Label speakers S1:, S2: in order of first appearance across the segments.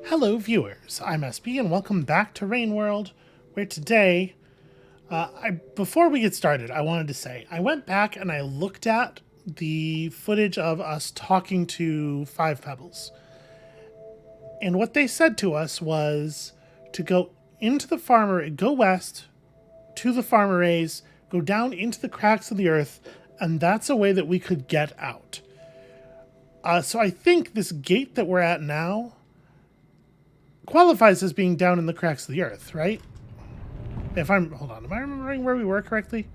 S1: Hello viewers, I'm SB and welcome back to Rain World, where today, before we get started, I wanted to say, I went back and I looked at the footage of us talking to Five Pebbles. And what they said to us was to go go west to the farmerays, go down into the cracks of the earth, and that's a way that we could get out. So I think this gate that we're at now qualifies as being down in the cracks of the earth, right? Hold on, am I remembering where we were correctly?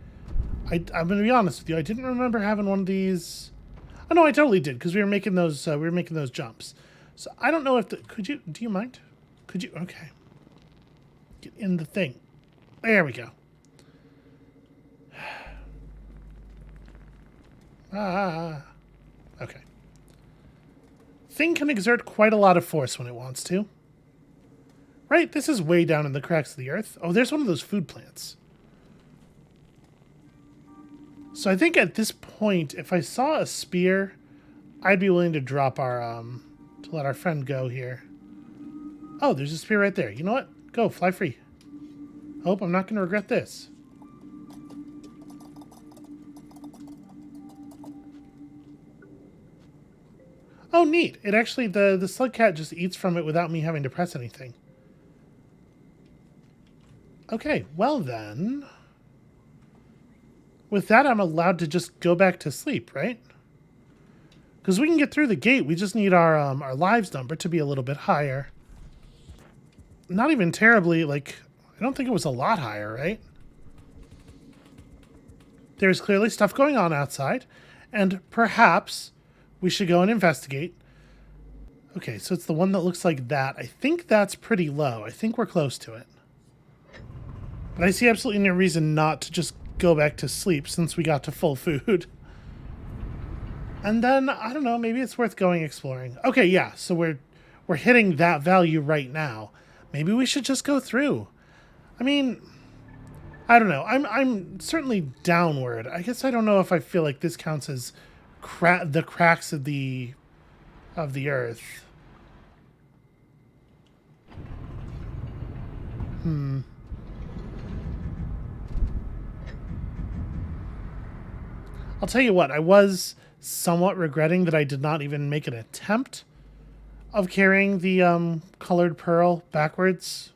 S1: I'm going to be honest with you, I didn't remember having one of these. Oh no, I totally did, because we were making those jumps. So I don't know if do you mind? Could you, okay. Get in the thing. There we go. Okay. Thing can exert quite a lot of force when it wants to. Right, this is way down in the cracks of the earth. Oh, there's one of those food plants. So I think at this point, if I saw a spear, I'd be willing to drop our, to let our friend go here. Oh, there's a spear right there. You know what? Go, fly free. Hope I'm not going to regret this. Oh, neat. It actually, the slugcat just eats from it without me having to press anything. Okay, well then, with that I'm allowed to just go back to sleep, right? Because we can get through the gate, we just need our lives number to be a little bit higher. Not even terribly, like, I don't think it was a lot higher, right? There's clearly stuff going on outside, and perhaps we should go and investigate. Okay, so it's the one that looks like that. I think that's pretty low. I think we're close to it. But I see absolutely no reason not to just go back to sleep since we got to full food. And then, I don't know, maybe it's worth going exploring. Okay, yeah, so we're hitting that value right now. Maybe we should just go through. I mean, I don't know. I'm certainly downward. I guess I don't know if I feel like this counts as the cracks of the earth. I'll tell you what, I was somewhat regretting that I did not even make an attempt of carrying the colored pearl backwards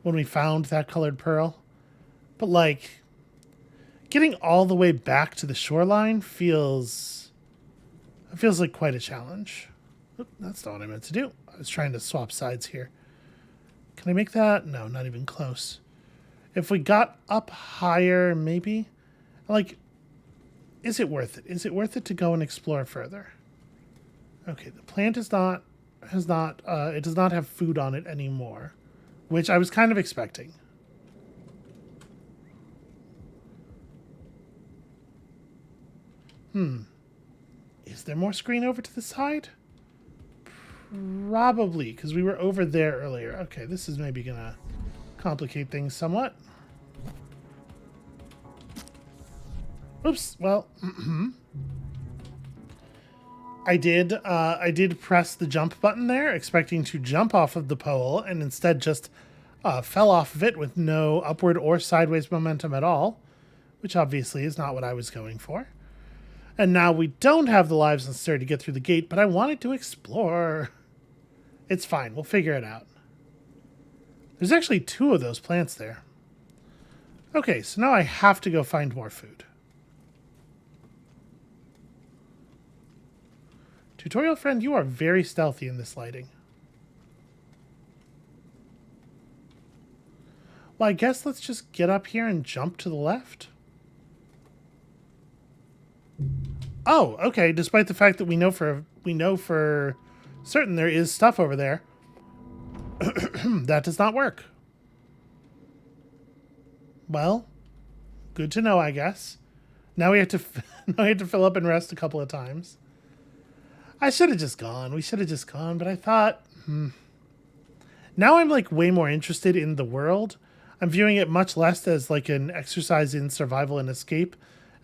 S1: when we found that colored pearl. But, like, getting all the way back to the shoreline feels like quite a challenge. Oop, that's not what I meant to do. I was trying to swap sides here. Can I make that? No, not even close. If we got up higher, maybe? Like, is it worth it? Is it worth it to go and explore further? Okay, the plant it does not have food on it anymore, which I was kind of expecting. Is there more screen over to the side? Probably, because we were over there earlier. Okay, this is maybe gonna complicate things somewhat. Oops, well, I did press the jump button there, expecting to jump off of the pole, and instead just fell off of it with no upward or sideways momentum at all, which obviously is not what I was going for. And now we don't have the lives necessary to get through the gate, but I wanted to explore. It's fine, we'll figure it out. There's actually 2 of those plants there. Okay, so now I have to go find more food. Tutorial friend, you are very stealthy in this lighting. Well, I guess let's just get up here and jump to the left. Oh, okay, despite the fact that we know for certain there is stuff over there. That does not work. Well, good to know, I guess. Now we have to fill up and rest a couple of times. I should have just gone. We should have just gone, but I thought, Now I'm like way more interested in the world. I'm viewing it much less as like an exercise in survival and escape,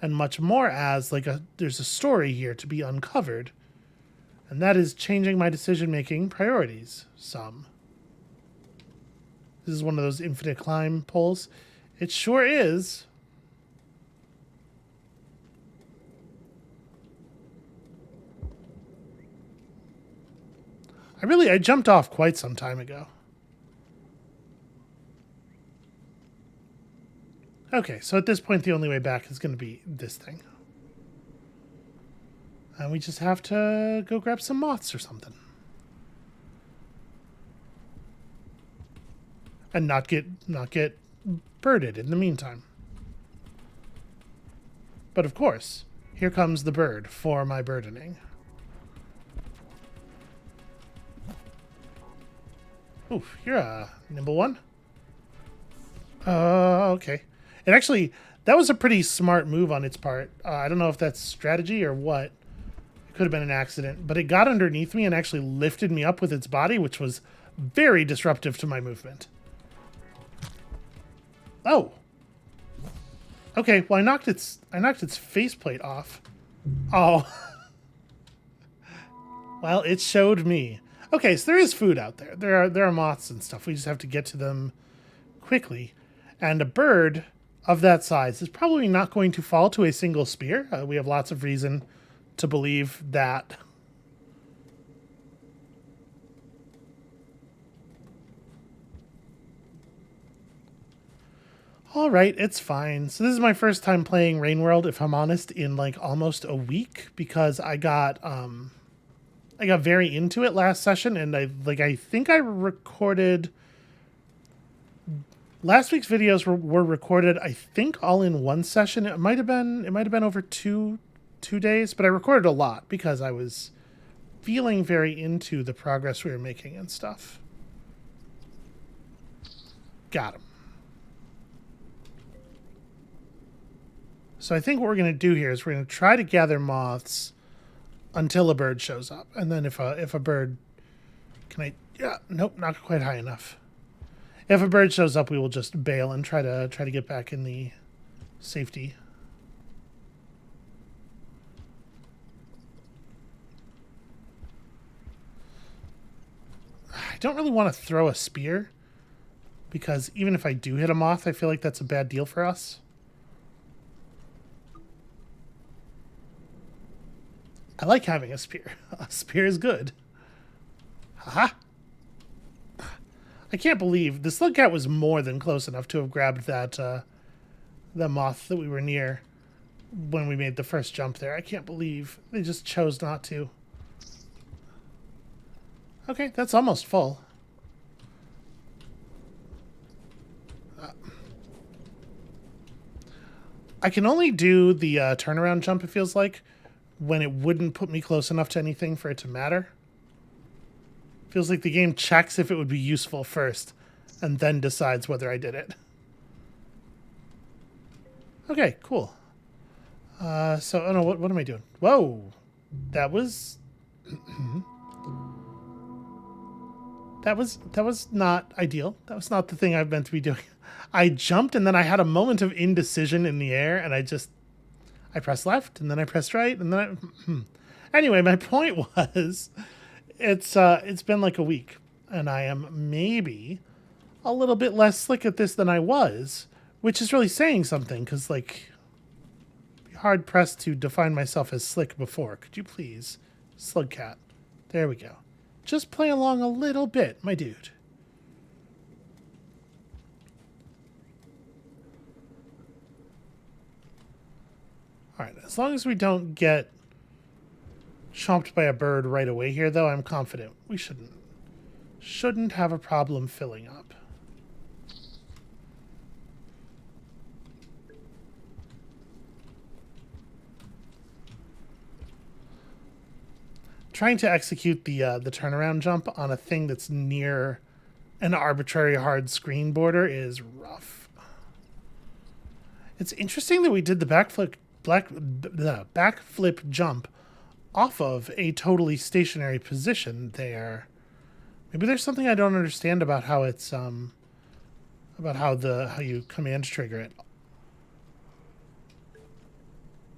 S1: and much more as like there's a story here to be uncovered. And that is changing my decision-making priorities some. This is one of those infinite climb poles. It sure is. I jumped off quite some time ago. Okay, so at this point, the only way back is going to be this thing. And we just have to go grab some moths or something. And not get birded in the meantime. But of course, here comes the bird for my burdening. Oof, you're a nimble one. Okay. It actually, that was a pretty smart move on its part. I don't know if that's strategy or what. It could have been an accident, but it got underneath me and actually lifted me up with its body, which was very disruptive to my movement. Oh. Okay, well I knocked its faceplate off. Oh. Well, it showed me. Okay, so there is food out there. There are moths and stuff. We just have to get to them quickly. And a bird of that size is probably not going to fall to a single spear. We have lots of reason to believe that. All right, it's fine. So this is my first time playing Rain World, if I'm honest, in like almost a week, because I got very into it last session, and I think I recorded last week's videos were recorded, I think, all in one session. It might have been over two days, but I recorded a lot because I was feeling very into the progress we were making and stuff. Got him. So I think what we're going to do here is we're going to try to gather moths until a bird shows up, and then if a bird, nope, not quite high enough. If a bird shows up, we will just bail and try to get back in the safety. I don't really want to throw a spear, because even if I do hit a moth, I feel like that's a bad deal for us. I like having a spear. A spear is good. Haha. I can't believe the slugcat was more than close enough to have grabbed that the moth that we were near when we made the first jump there. I can't believe they just chose not to. Okay, that's almost full. I can only do the turnaround jump, it feels like, when it wouldn't put me close enough to anything for it to matter. Feels like the game checks if it would be useful first, and then decides whether I did it. Okay, cool. Oh no, what am I doing? Whoa! That was... that was not ideal. That was not the thing I meant to be doing. I jumped, and then I had a moment of indecision in the air, and I pressed left, and then I pressed right, and then Anyway, my point was, it's been like a week, and I am maybe a little bit less slick at this than I was, which is really saying something, because, like, hard pressed to define myself as slick before. Could you please, slugcat? There we go. Just play along a little bit, my dude. All right, as long as we don't get chomped by a bird right away here, though, I'm confident we shouldn't have a problem filling up. Trying to execute the turnaround jump on a thing that's near an arbitrary hard screen border is rough. It's interesting that we did the backflip jump off of a totally stationary position there. Maybe there's something I don't understand about how it's about how you command trigger it.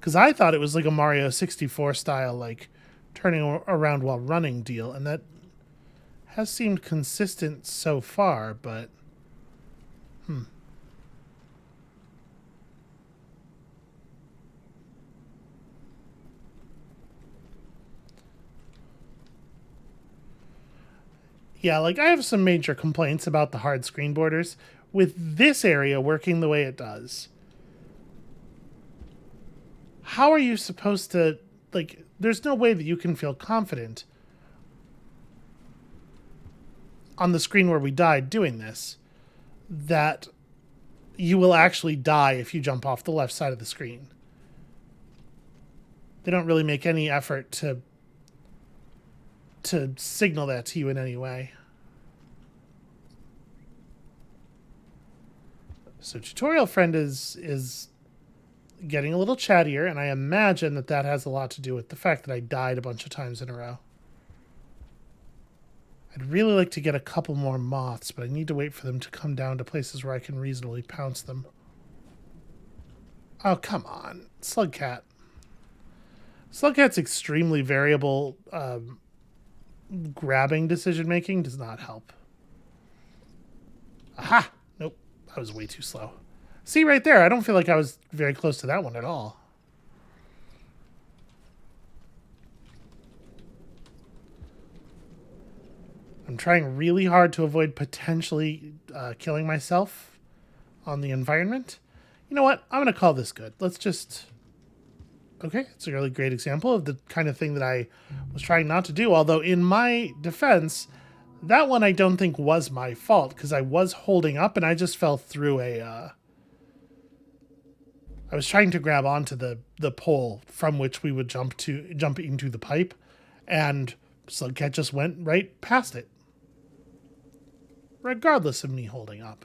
S1: Because I thought it was like a Mario 64 style, like turning around while running deal, and that has seemed consistent so far, but yeah, like I have some major complaints about the hard screen borders with this area working the way it does. How are you supposed to, like, there's no way that you can feel confident on the screen where we died doing this that you will actually die if you jump off the left side of the screen. They don't really make any effort to signal that to you in any way. So tutorial friend is getting a little chattier, and I imagine that that has a lot to do with the fact that I died a bunch of times in a row. I'd really like to get a couple more moths, but I need to wait for them to come down to places where I can reasonably pounce them. Oh, come on. Slugcat. Slugcat's extremely variable grabbing decision-making does not help. Aha! Nope. That was way too slow. See, right there, I don't feel like I was very close to that one at all. I'm trying really hard to avoid potentially killing myself on the environment. You know what? I'm going to call this good. Let's just... Okay, it's a really great example of the kind of thing that I was trying not to do. Although, in my defense, that one I don't think was my fault, because I was holding up and I just fell through a... I was trying to grab onto the pole from which we would jump into the pipe, and Slugcat just went right past it, regardless of me holding up.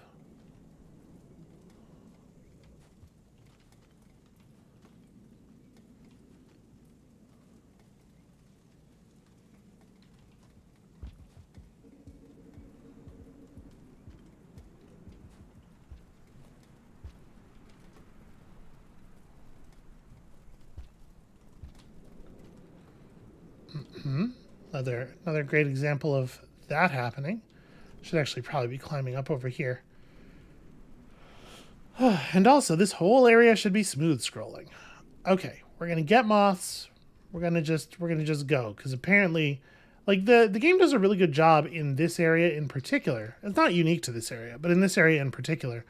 S1: Another great example of that happening. Should actually probably be climbing up over here. And also, this whole area should be smooth scrolling. Okay, we're gonna get moths. We're gonna just go, because apparently, like the game does a really good job in this area in particular. It's not unique to this area, but in this area in particular,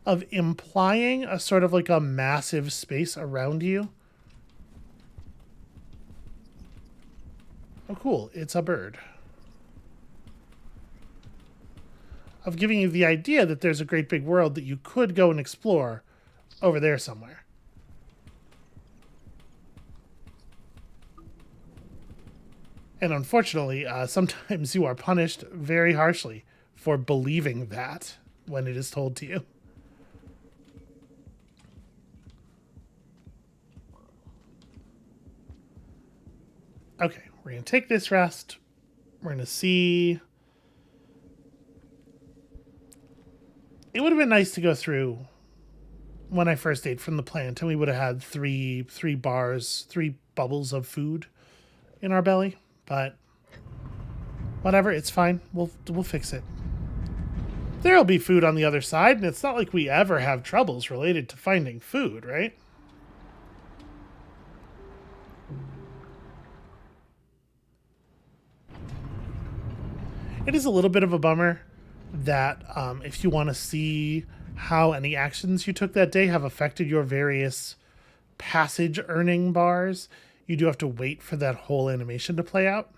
S1: of implying a sort of like a massive space around you. Oh, cool. It's a bird. Of giving you the idea that there's a great big world that you could go and explore over there somewhere. And unfortunately, sometimes you are punished very harshly for believing that when it is told to you. Okay, we're going to take this rest. We're going to see... It would have been nice to go through when I first ate from the plant, and we would have had three bubbles of food in our belly. But whatever, it's fine. We'll fix it. There'll be food on the other side, and it's not like we ever have troubles related to finding food, right? It is a little bit of a bummer that if you want to see how any actions you took that day have affected your various passage earning bars, you do have to wait for that whole animation to play out.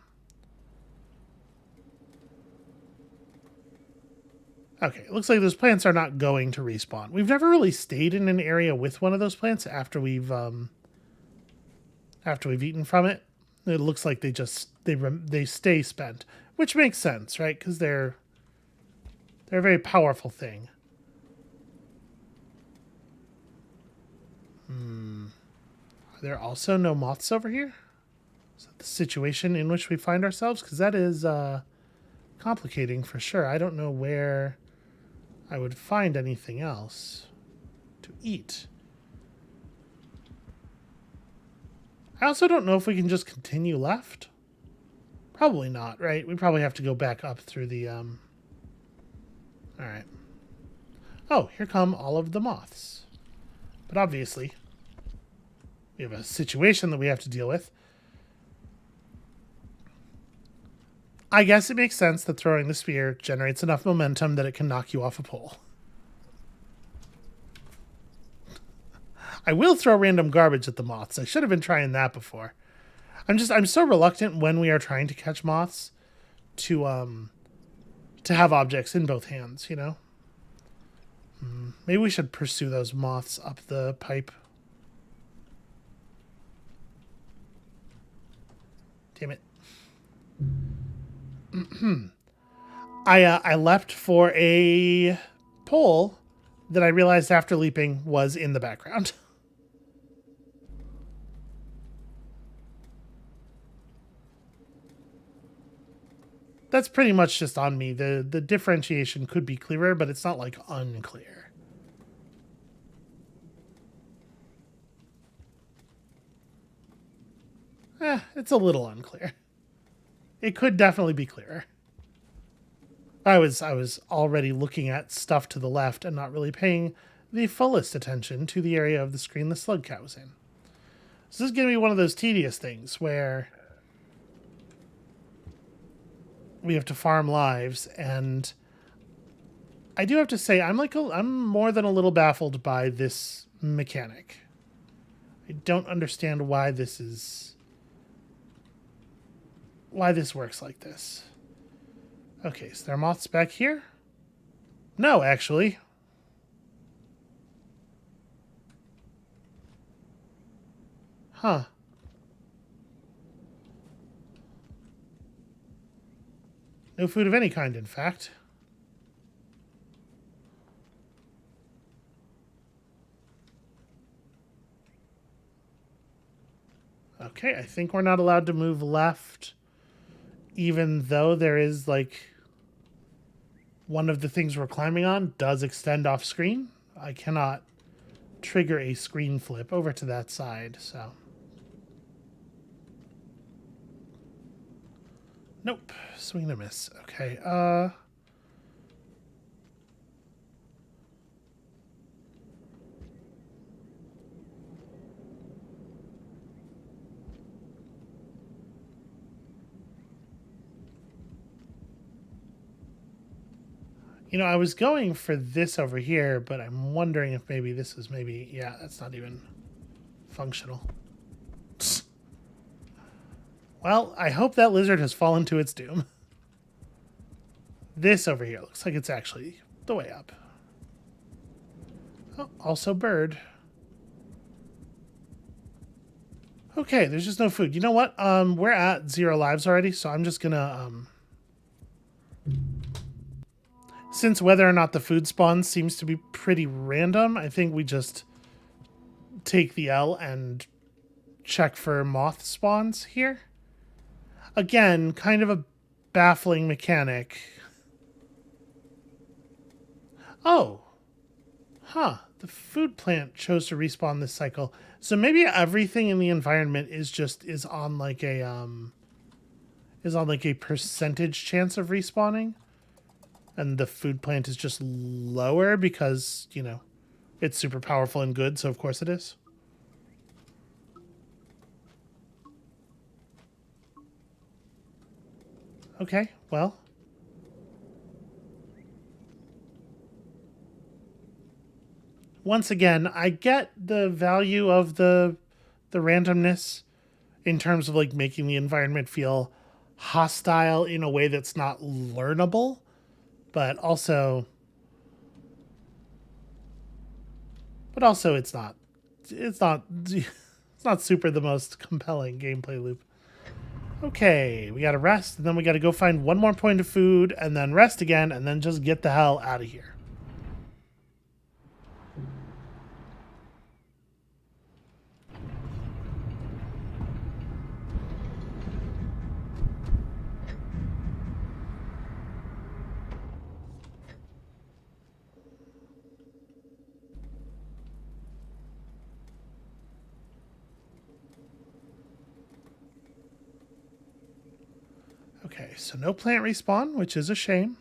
S1: Okay, it looks like those plants are not going to respawn. We've never really stayed in an area with one of those plants after we've eaten from it. It looks like they stay spent, which makes sense, right? Because they're a very powerful thing. Are there also no moths over here? Is that the situation in which we find ourselves? Because that is complicating for sure. I don't know where I would find anything else to eat. I also don't know if we can just continue left. Probably not, right? We probably have to go back up through the, All right. Oh, here come all of the moths. But obviously, we have a situation that we have to deal with. I guess it makes sense that throwing the spear generates enough momentum that it can knock you off a pole. I will throw random garbage at the moths. I should have been trying that before. I'm so reluctant when we are trying to catch moths to have objects in both hands, you know? Maybe we should pursue those moths up the pipe. Damn it. I leapt for a pole that I realized after leaping was in the background. That's pretty much just on me. The differentiation could be clearer, but it's not like unclear. It's a little unclear. It could definitely be clearer. I was already looking at stuff to the left and not really paying the fullest attention to the area of the screen the slugcat was in. So this is going to be one of those tedious things where we have to farm lives, and I do have to say I'm more than a little baffled by this mechanic. I don't understand why this works like this. Okay, so there are moths back here? No, actually. Huh. No food of any kind, in fact. Okay, I think we're not allowed to move left, even though there is, like, one of the things we're climbing on does extend off screen. I cannot trigger a screen flip over to that side, so. Nope. Swing and a miss. Okay, you know, I was going for this over here, but I'm wondering if maybe this is yeah, that's not even functional. Well, I hope that lizard has fallen to its doom. This over here looks like it's actually the way up. Oh, also bird. Okay, there's just no food. You know what? We're at 0 lives already, so I'm just gonna, since whether or not the food spawns seems to be pretty random, I think we just take the L and check for moth spawns here. Again, kind of a baffling mechanic. Oh. Huh. The food plant chose to respawn this cycle. So maybe everything in the environment is on like a percentage chance of respawning. And the food plant is just lower because, you know, it's super powerful and good, so of course it is. Okay, well. Once again, I get the value of the randomness in terms of like making the environment feel hostile in a way that's not learnable, but also it's not it's not super the most compelling gameplay loop. Okay, we gotta rest, and then we gotta go find one more point of food, and then rest again, and then just get the hell out of here. Okay, so no plant respawn, which is a shame.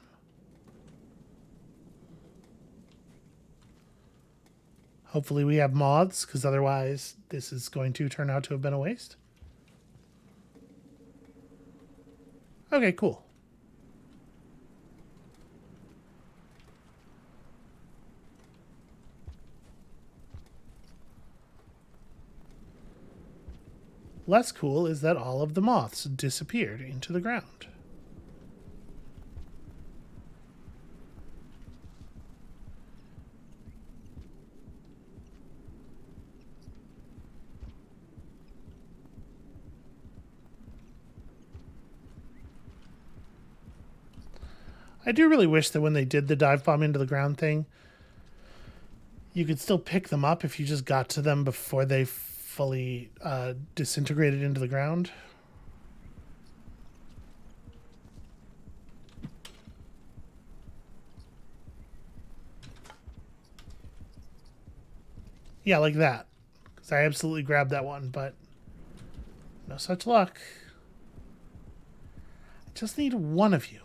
S1: Hopefully we have moths, because otherwise this is going to turn out to have been a waste. Okay, cool. Less cool is that all of the moths disappeared into the ground. I do really wish that when they did the dive bomb into the ground thing, you could still pick them up if you just got to them before they fully disintegrated into the ground. Yeah, like that. Because I absolutely grabbed that one, but no such luck. I just need one of you.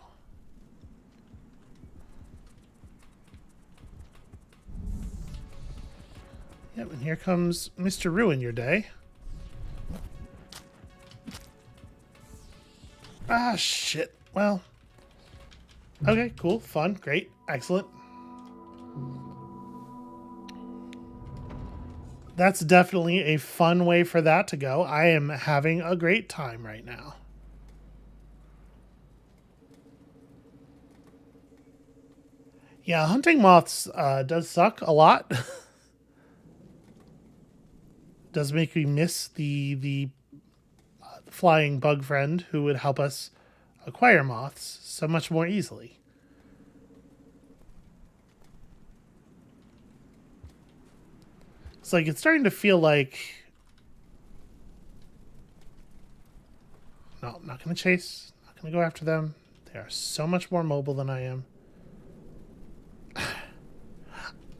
S1: Yep, and here comes Mr. Ruin Your Day. Ah, shit. Well. Okay, cool, fun, great, excellent. That's definitely a fun way for that to go. I am having a great time right now. Yeah, hunting moths does suck a lot. Does make me miss the flying bug friend who would help us acquire moths so much more easily. It's like it's starting to feel like... No, I'm not going to chase. I'm not going to go after them. They are so much more mobile than I am.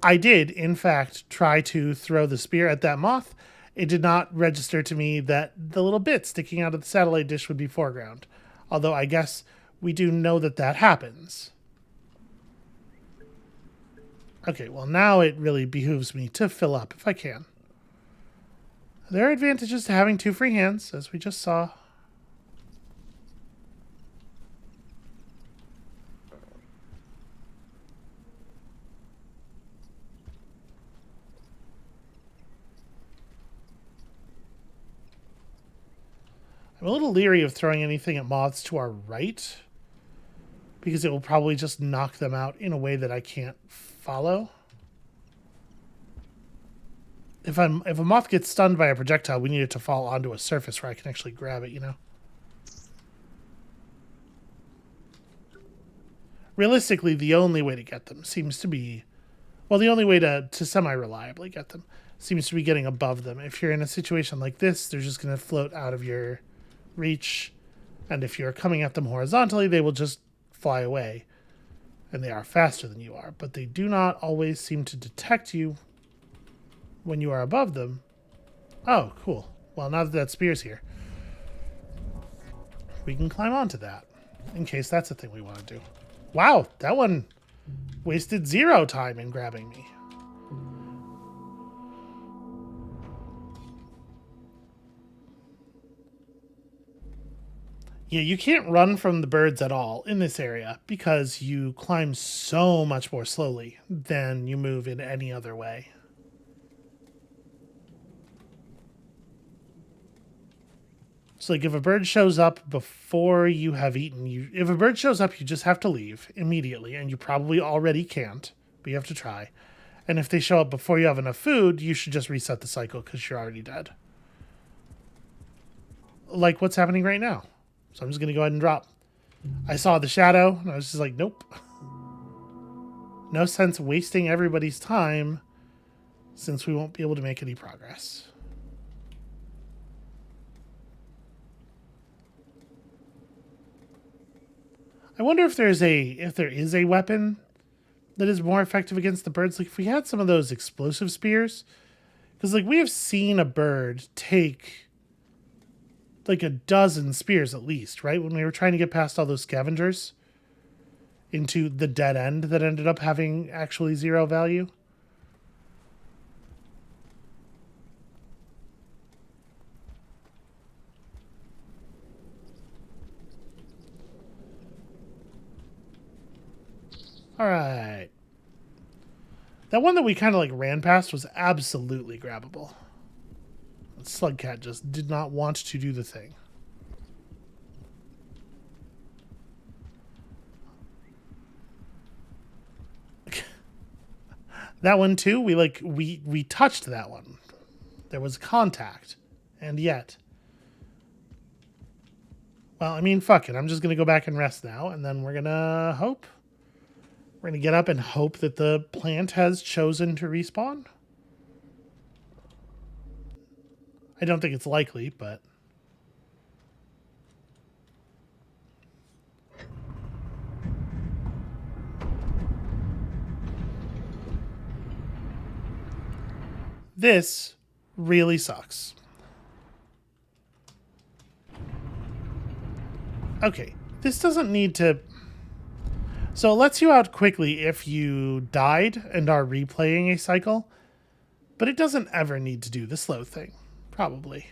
S1: I did, in fact, try to throw the spear at that moth. It did not register to me that the little bit sticking out of the satellite dish would be foreground. Although I guess we do know that that happens. Okay, well now it really behooves me to fill up if I can. There are advantages to having two free hands, as we just saw. I'm a little leery of throwing anything at moths to our right, because it will probably just knock them out in a way that I can't follow. If a moth gets stunned by a projectile, we need it to fall onto a surface where I can actually grab it, you know? Realistically, the only way to get them seems to be... Well, the only way to semi-reliably get them seems to be getting above them. If you're in a situation like this, they're just going to float out of your reach. And if you're coming at them horizontally, they will just fly away. And they are faster than you are. But they do not always seem to detect you when you are above them. Oh, cool. Well, now that that spear's here, we can climb onto that. In case that's a thing we want to do. Wow, that one wasted 0 time in grabbing me. Yeah, you can't run from the birds at all in this area because you climb so much more slowly than you move in any other way. So like if a bird shows up before you have eaten, if a bird shows up, you just have to leave immediately, and you probably already can't, but you have to try. And if they show up before you have enough food, you should just reset the cycle because you're already dead. Like what's happening right now. So I'm just going to go ahead and drop. I saw the shadow, and I was just like, nope. No sense wasting everybody's time since we won't be able to make any progress. I wonder if there is a weapon that is more effective against the birds. Like if we had some of those explosive spears, because like we have seen a bird take like a dozen spears at least, right? When we were trying to get past all those scavengers into the dead end that ended up having actually 0 value. All right. That one that we kind of like ran past was absolutely grabbable. Slugcat just did not want to do the thing. That one too, we touched that one. There was contact. And yet. Well, I mean, fuck it. I'm just going to go back and rest now, and then we're going to hope. We're going to get up and hope that the plant has chosen to respawn. I don't think it's likely, but... This really sucks. Okay, this doesn't need to... So it lets you out quickly if you died and are replaying a cycle, but it doesn't ever need to do the slow thing, probably.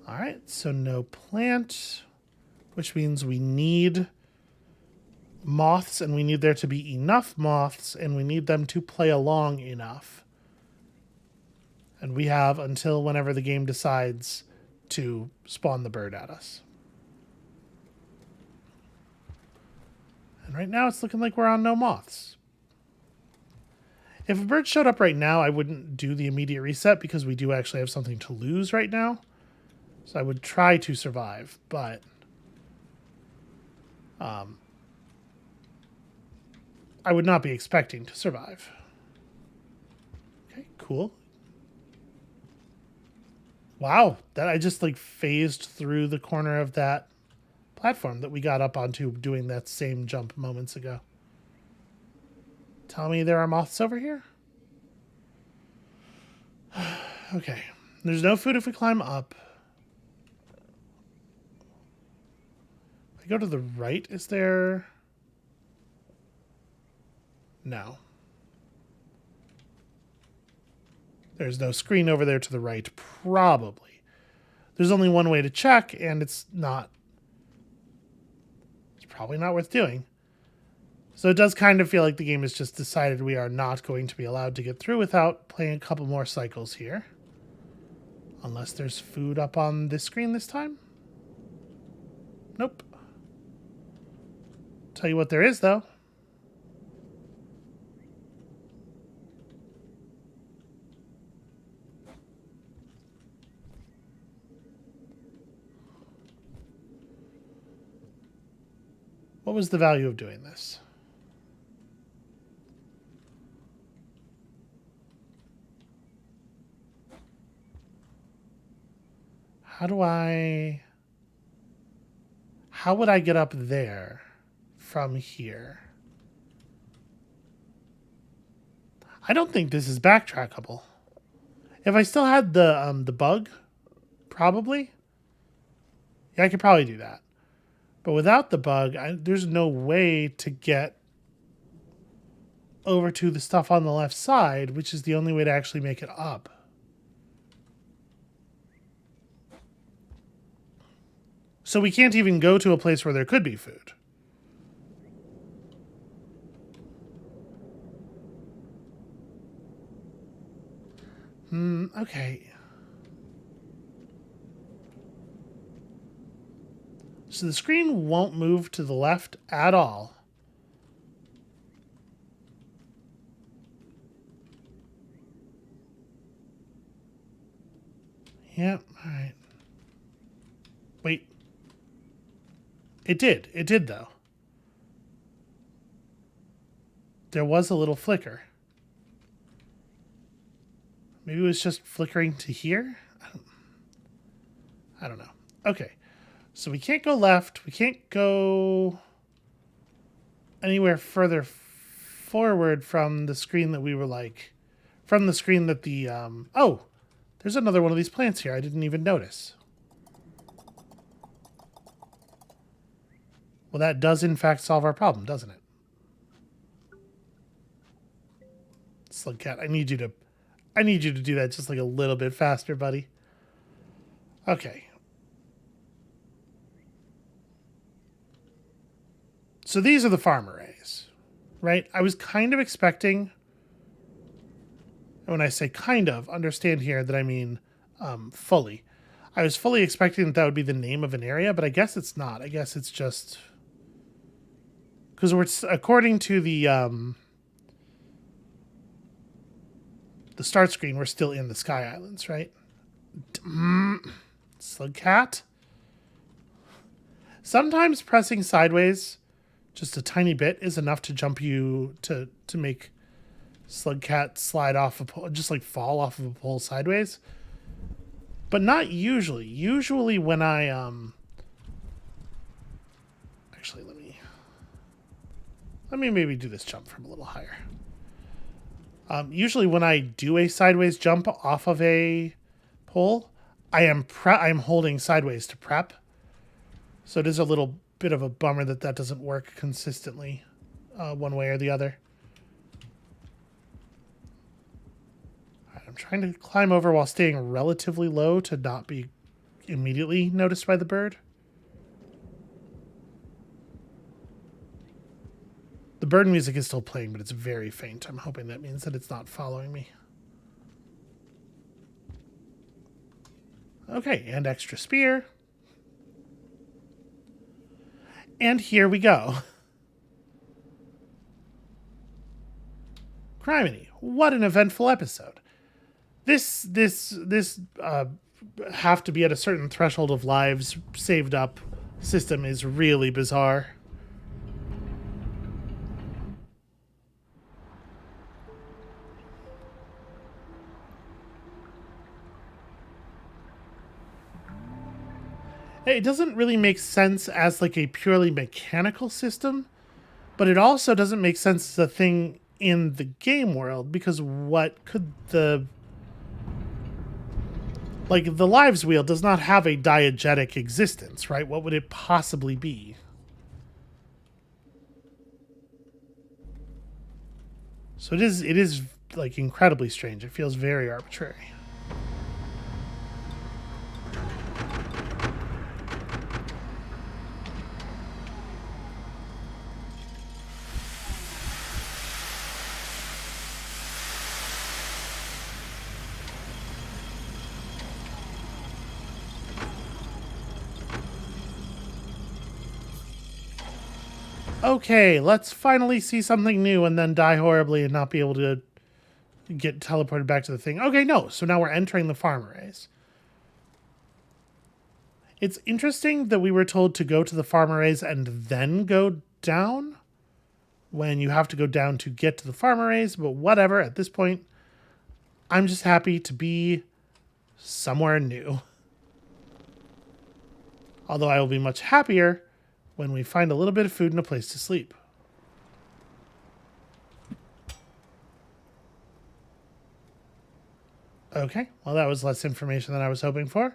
S1: All right, so no plant, which means we need moths, and we need there to be enough moths, and we need them to play along enough. And we have until whenever the game decides to spawn the bird at us. And right now it's looking like we're on no moths. If a bird showed up right now, I wouldn't do the immediate reset because we do actually have something to lose right now. So I would try to survive, but I would not be expecting to survive. Okay, cool. Wow, that I just like phased through the corner of that platform that we got up onto doing that same jump moments ago. Tell me there are moths over here? Okay. There's no food if we climb up. If I go to the right, is there... No. There's no screen over there to the right, probably. There's only one way to check, and it's probably not worth doing. So it does kind of feel like the game has just decided we are not going to be allowed to get through without playing a couple more cycles here. Unless there's food up on this screen this time. Nope. Tell you what there is, though. What was the value of doing this? How would I get up there from here? I don't think this is backtrackable. If I still had the bug, probably. Yeah, I could probably do that. But without the bug, there's no way to get over to the stuff on the left side, which is the only way to actually make it up. So we can't even go to a place where there could be food. Okay. So the screen won't move to the left at all. Yep, all right. Wait. It did. It did, though. There was a little flicker. Maybe it was just flickering to here? I don't know. Okay. So we can't go left. We can't go anywhere further forward from the screen that we were, like, from the screen that the... oh, there's another one of these plants here. I didn't even notice. Well, that does in fact solve our problem, doesn't it? Slugcat, I need you to do that just like a little bit faster, buddy. Okay. So these are the farm arrays, right? I was kind of expecting, and when I say kind of, understand here that I mean fully. I was fully expecting that would be the name of an area, but I guess it's not. I guess it's just... because we're, according to the start screen, we're still in the Sky Islands, right? Slugcat. Sometimes pressing sideways just a tiny bit is enough to jump you to make Slugcat slide off a pole, just like fall off of a pole sideways. But not usually. Usually when I actually let me maybe do this jump from a little higher. Usually when I do a sideways jump off of a pole, I'm holding sideways to prep. So it is a little bit of a bummer that that doesn't work consistently one way or the other. All right, I'm trying to climb over while staying relatively low to not be immediately noticed by the bird. The bird music is still playing, but it's very faint. I'm hoping that means that it's not following me. Okay, and extra spear. And here we go. Criminy, what an eventful episode. This have to be at a certain threshold of lives saved up system is really bizarre. It doesn't really make sense as like a purely mechanical system, but it also doesn't make sense as a thing in the game world, because what could the lives wheel does not have a diegetic existence, right? What would it possibly be? So it is like incredibly strange. It feels very arbitrary. Okay, let's finally see something new and then die horribly and not be able to get teleported back to the thing. Okay, no. So now we're entering the farm arrays. It's interesting that we were told to go to the farm arrays and then go down when you have to go down to get to the farm arrays, but whatever. At this point, I'm just happy to be somewhere new. Although I will be much happier when we find a little bit of food and a place to sleep. Okay, well that was less information than I was hoping for.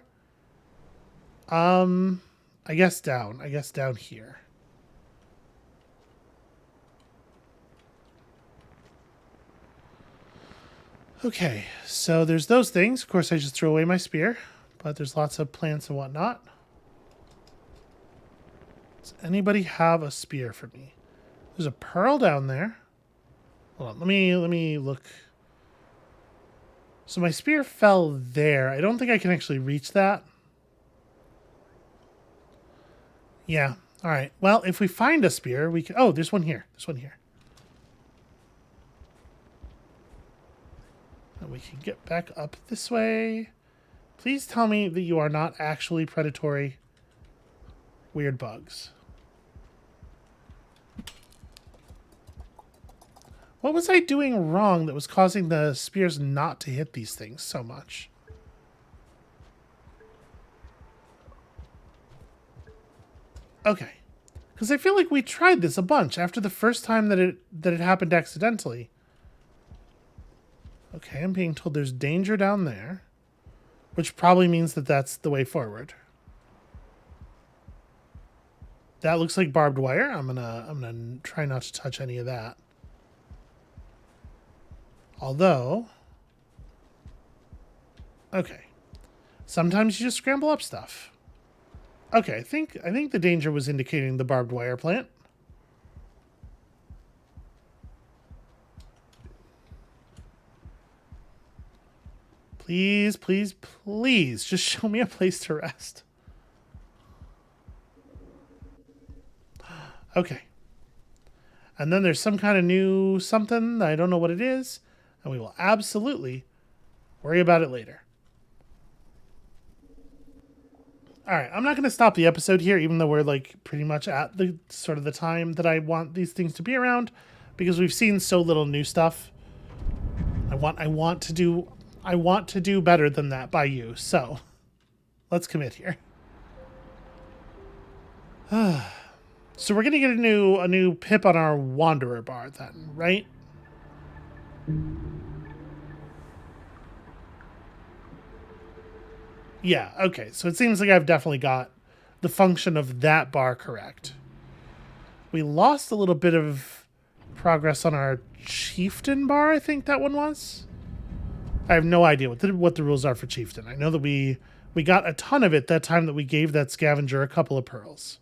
S1: I guess down here. Okay, so there's those things. Of course, I just threw away my spear, but there's lots of plants and whatnot. Does anybody have a spear for me? There's a pearl down there. Hold on, let me look. So my spear fell there. I don't think I can actually reach that. Yeah. All right. Well, if we find a spear, we can... Oh, there's one here. There's one here. And we can get back up this way. Please tell me that you are not actually predatory weird bugs. What was I doing wrong that was causing the spears not to hit these things so much? Okay. Because I feel like we tried this a bunch after the first time that it happened accidentally. Okay, I'm being told there's danger down there, which probably means that that's the way forward. That looks like barbed wire. I'm gonna try not to touch any of that. Although, okay, sometimes you just scramble up stuff. Okay, I think the danger was indicating the barbed wire plant. Please, please, please, just show me a place to rest. Okay. And then there's some kind of new something. I don't know what it is. And we will absolutely worry about it later. All right. I'm not going to stop the episode here, even though we're like pretty much at the sort of the time that I want these things to be around, because we've seen so little new stuff. I want to do better than that by you. So let's commit here. So we're gonna get a new pip on our Wanderer bar then, right? Yeah, okay. So it seems like I've definitely got the function of that bar correct. We lost a little bit of progress on our Chieftain bar, I think that one was. I have no idea what the rules are for Chieftain. I know that we got a ton of it that time that we gave that scavenger a couple of pearls.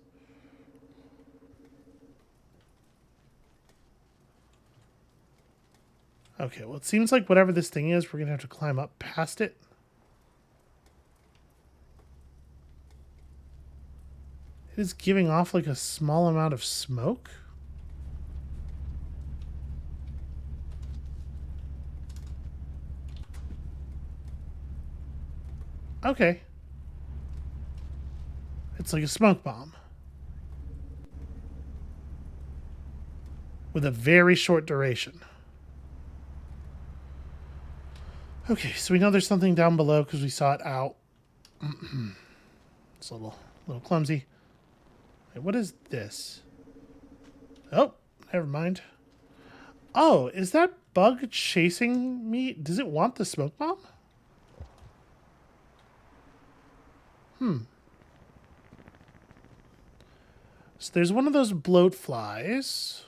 S1: Okay, well, it seems like whatever this thing is, we're going to have to climb up past it. It is giving off like a small amount of smoke. Okay. It's like a smoke bomb. With a very short duration. Okay, so we know there's something down below because we saw it out. It's a little clumsy. Wait, what is this? Oh, never mind. Oh, is that bug chasing me? Does it want the smoke bomb? So there's one of those bloat flies.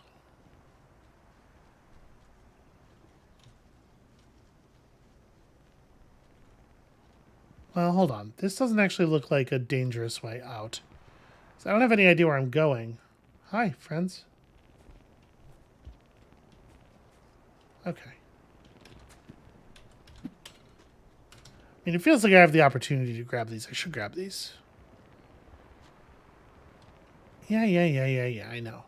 S1: Well, hold on. This doesn't actually look like a dangerous way out. So I don't have any idea where I'm going. Hi, friends. Okay. I mean, it feels like I have the opportunity to grab these. I should grab these. Yeah, I know.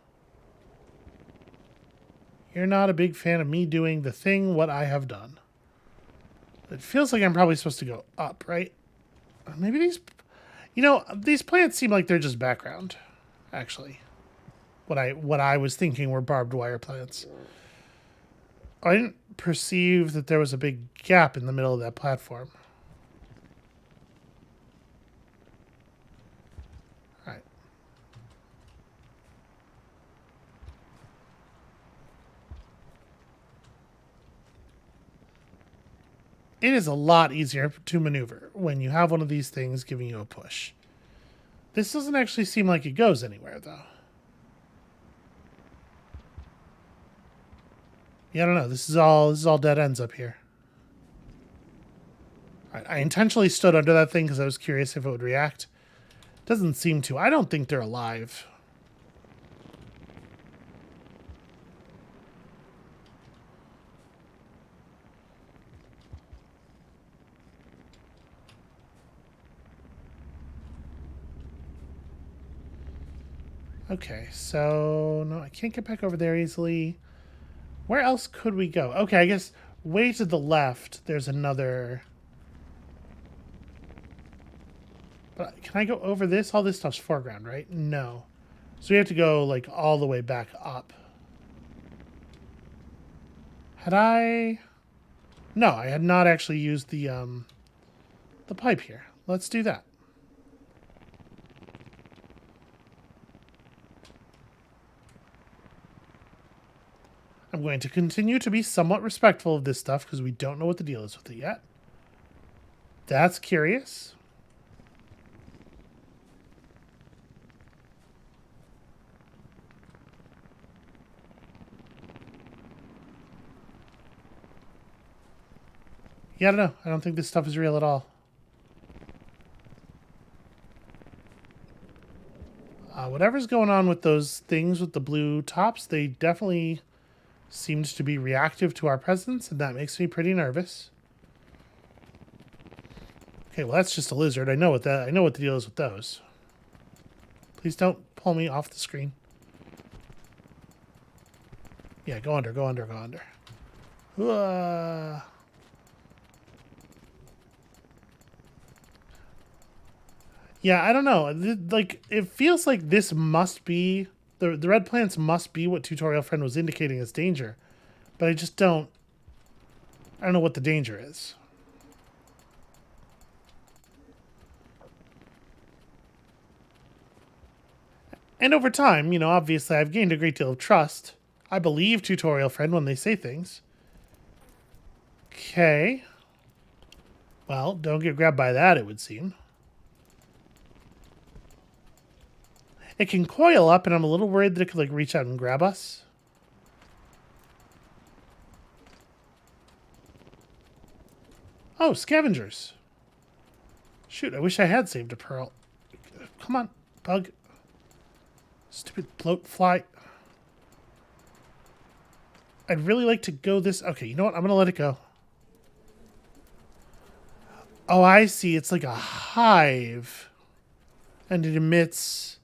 S1: You're not a big fan of me doing the thing what I have done. It feels like I'm probably supposed to go up, right? Maybe these... You know, these plants seem like they're just background, actually. What I was thinking were barbed wire plants. I didn't perceive that there was a big gap in the middle of that platform. All right. It is a lot easier to maneuver when you have one of these things giving you a push. This doesn't actually seem like it goes anywhere, though. Yeah, I don't know. This is all dead ends up here. I intentionally stood under that thing because I was curious if it would react. Doesn't seem to. I don't think they're alive. Okay, so no, I can't get back over there easily. Where else could we go? Okay, I guess way to the left, there's another... But can I go over this? All this stuff's foreground, right? No. So we have to go, like, all the way back up. Had I... No, I had not actually used the pipe here. Let's do that. I'm I'm going to continue to be somewhat respectful of this stuff because we don't know what the deal is with it yet. That's curious. Yeah, I don't know. I don't think this stuff is real at all. Whatever's going on with those things with the blue tops, they definitely seemed to be reactive to our presence, and that makes me pretty nervous. Okay, well that's just a lizard. I know what the deal is with those. Please don't pull me off the screen. Yeah, go under, go under, go under. Yeah, I don't know. Like, it feels like this must be... The red plants must be what Tutorial Friend was indicating as danger. But I just don't... I don't know what the danger is. And over time, you know, obviously I've gained a great deal of trust. I believe Tutorial Friend when they say things. Okay. Well, don't get grabbed by that, it would seem. It can coil up, and I'm a little worried that it could, like, reach out and grab us. Oh, scavengers. Shoot, I wish I had saved a pearl. Come on, bug. Stupid bloat fly. I'd really like to go this... Okay, you know what? I'm going to let it go. Oh, I see. It's like a hive. And it emits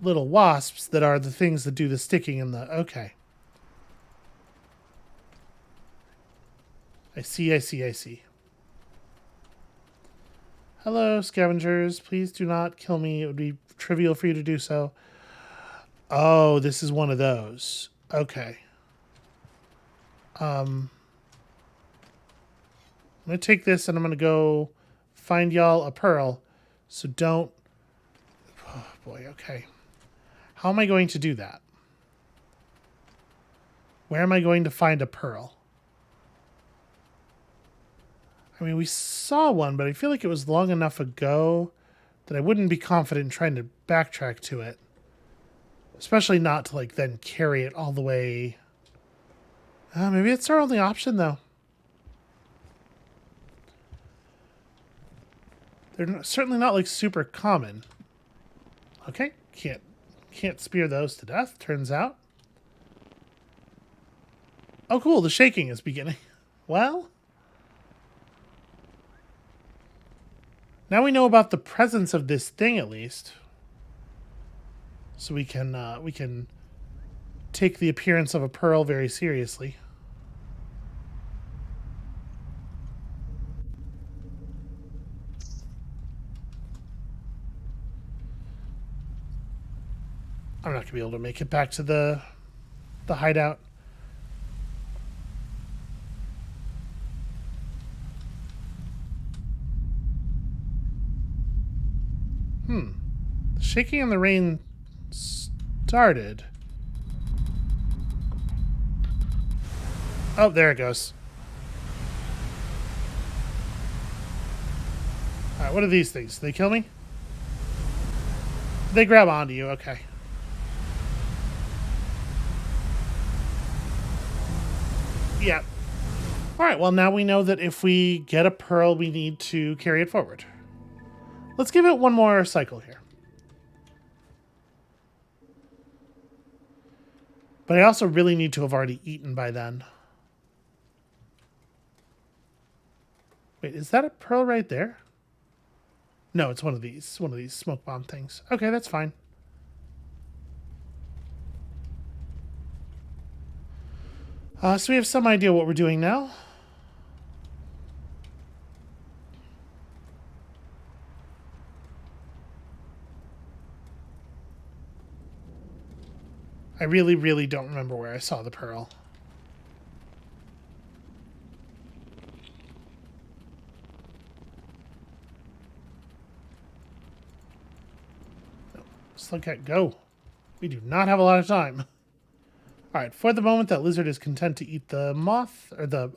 S1: little wasps that are the things that do the sticking in the... Okay. I see, I see, I see. Hello, scavengers. Please do not kill me. It would be trivial for you to do so. Oh, this is one of those. Okay. I'm going to take this and I'm going to go find y'all a pearl. So don't... Oh, boy, okay. How am I going to do that? Where am I going to find a pearl? I mean, we saw one, but I feel like it was long enough ago that I wouldn't be confident in trying to backtrack to it. Especially not to, like, then carry it all the way... maybe it's our only option, though. They're certainly not, like, super common. Okay, can't spear those to death, turns out. Oh, cool, the shaking is beginning. Well... Now we know about the presence of this thing, at least. So we can take the appearance of a pearl very seriously. I'm not going to be able to make it back to the hideout. The shaking and the rain started. Oh, there it goes. Alright, what are these things? Do they kill me? They grab onto you, okay. Yeah. Alright, well now we know that if we get a pearl, we need to carry it forward. Let's give it one more cycle here. But I also really need to have already eaten by then. Wait, is that a pearl right there? No, it's one of these smoke bomb things. Okay, that's fine. So we have some idea what we're doing now. I really, really don't remember where I saw the pearl. No. Slugcat, go. We do not have a lot of time. All right, for the moment, that lizard is content to eat the moth or the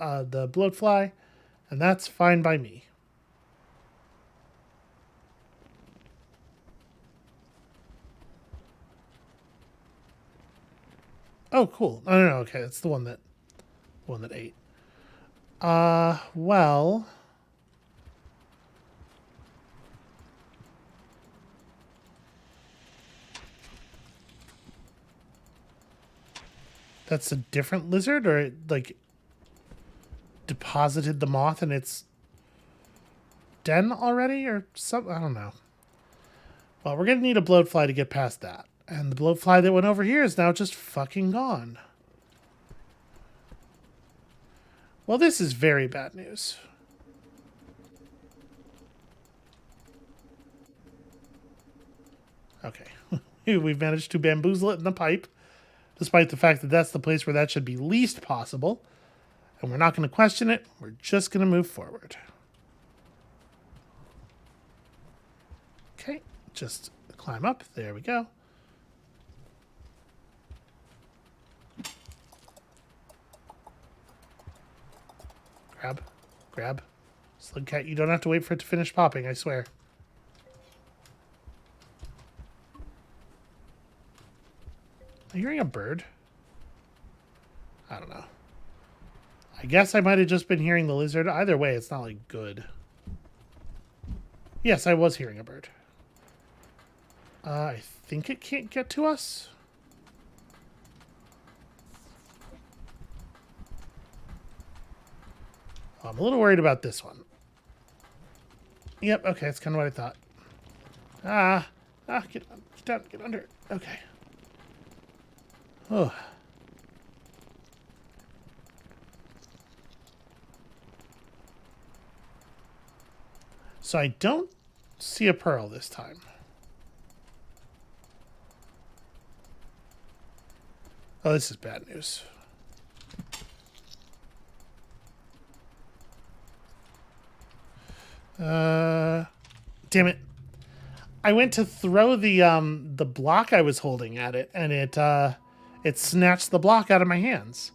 S1: bloatfly, and that's fine by me. Oh, cool. No, okay, that's the one that ate. Well, that's a different lizard, or it, like, deposited the moth in its den already, or something. I don't know. Well, we're gonna need a bloatfly to get past that, and the bloatfly that went over here is now just fucking gone. Well, this is very bad news. Okay. We've managed to bamboozle it in the pipe, despite the fact that that's the place where that should be least possible. And we're not going to question it. We're just going to move forward. Okay. Just climb up. There we go. Grab. Grab. Slugcat, you don't have to wait for it to finish popping, I swear. Am I hearing a bird? I don't know. I guess I might have just been hearing the lizard. Either way, it's not, like, good. Yes, I was hearing a bird. I think it can't get to us. I'm a little worried about this one. Yep, okay, that's kind of what I thought. Get down, get under. Okay. Oh. So I don't see a pearl this time. Oh, this is bad news. Damn it. I went to throw the block I was holding at it, and it snatched the block out of my hands.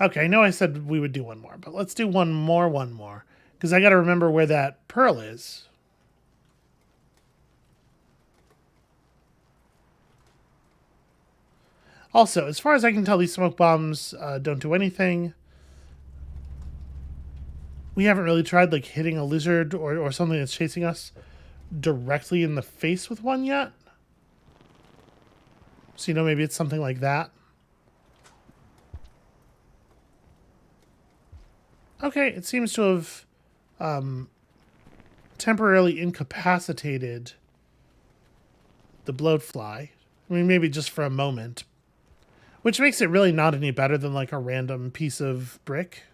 S1: Okay, I know I said we would do one more, but let's do one more. Because I got to remember where that pearl is. Also, as far as I can tell, these smoke bombs don't do anything. We haven't really tried, like, hitting a lizard or something that's chasing us directly in the face with one yet. So, maybe it's something like that. Okay, it seems to have temporarily incapacitated the bloatfly. I mean, maybe just for a moment. Which makes it really not any better than, like, a random piece of brick.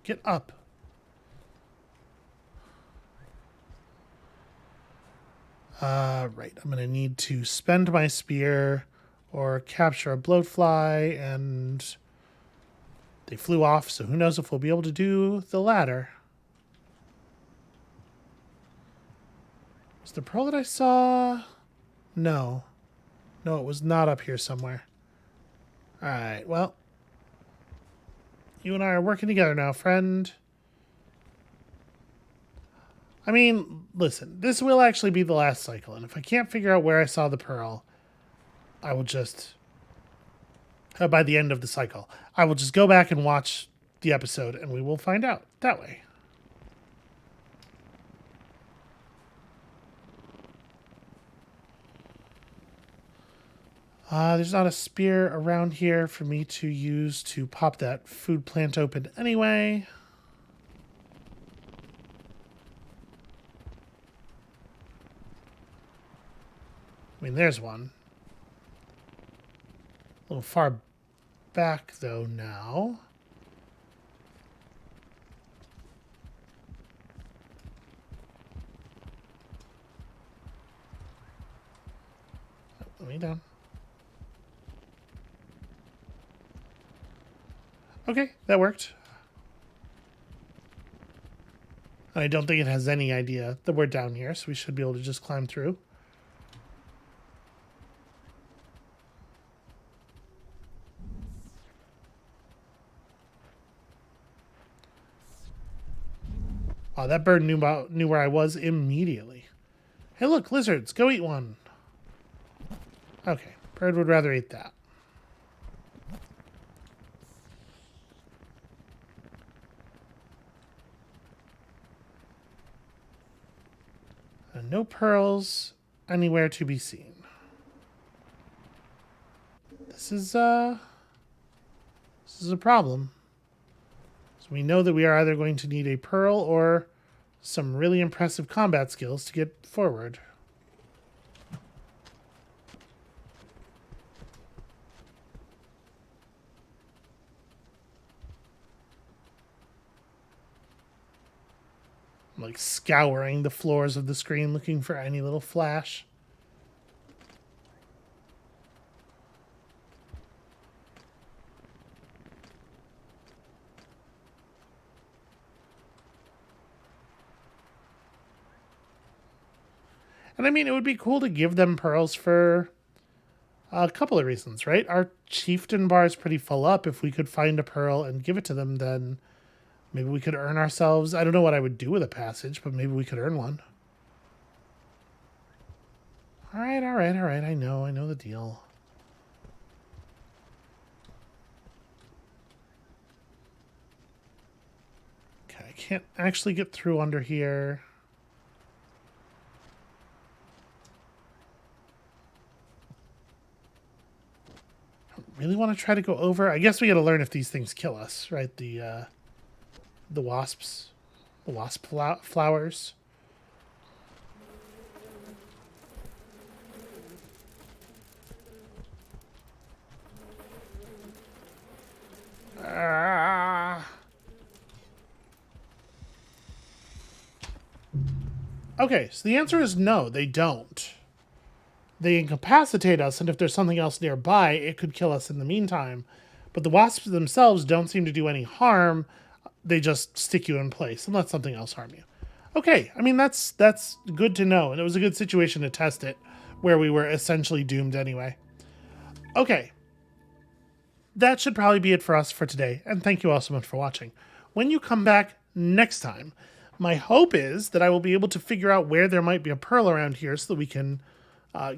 S1: Get up. Right. I'm going to need to spend my spear or capture a bloatfly, and they flew off, so who knows if we'll be able to do the latter. Was the pearl that I saw? No. No, it was not up here somewhere. Alright, well. You and I are working together now, friend. I mean, listen, this will actually be the last cycle, and if I can't figure out where I saw the pearl, I will just, by the end of the cycle, I will just go back and watch the episode, and we will find out that way. There's not a spear around here for me to use to pop that food plant open anyway. I mean, there's one. A little far back, though, now. Oh, let me down. Okay, that worked. And I don't think it has any idea that we're down here, so we should be able to just climb through. Oh, that bird knew where I was immediately. Hey, look, lizards. Go eat one. Okay, bird would rather eat that. And no pearls anywhere to be seen. This is a problem. So we know that we are either going to need a pearl or some really impressive combat skills to get forward. I'm like scouring the floors of the screen looking for any little flash. And I mean, it would be cool to give them pearls for a couple of reasons, right? Our chieftain bar is pretty full up. If we could find a pearl and give it to them, then maybe we could earn ourselves. I don't know what I would do with a passage, but maybe we could earn one. All right. I know the deal. Okay, I can't actually get through under here. Really want to try to go over. I guess we got to learn if these things kill us, right? The wasps, the wasp flowers. Okay, so the answer is no, they don't. They incapacitate us, and if there's something else nearby, it could kill us in the meantime. But the wasps themselves don't seem to do any harm. They just stick you in place and let something else harm you. Okay, I mean, that's good to know, and it was a good situation to test it, where we were essentially doomed anyway. Okay, that should probably be it for us for today, and thank you all so much for watching. When you come back next time, my hope is that I will be able to figure out where there might be a pearl around here so that we can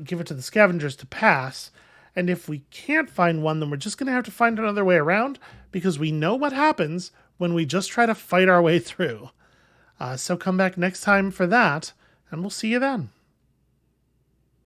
S1: give it to the scavengers to pass. And if we can't find one, then we're just going to have to find another way around, because we know what happens when we just try to fight our way through. So come back next time for that, and we'll see you then.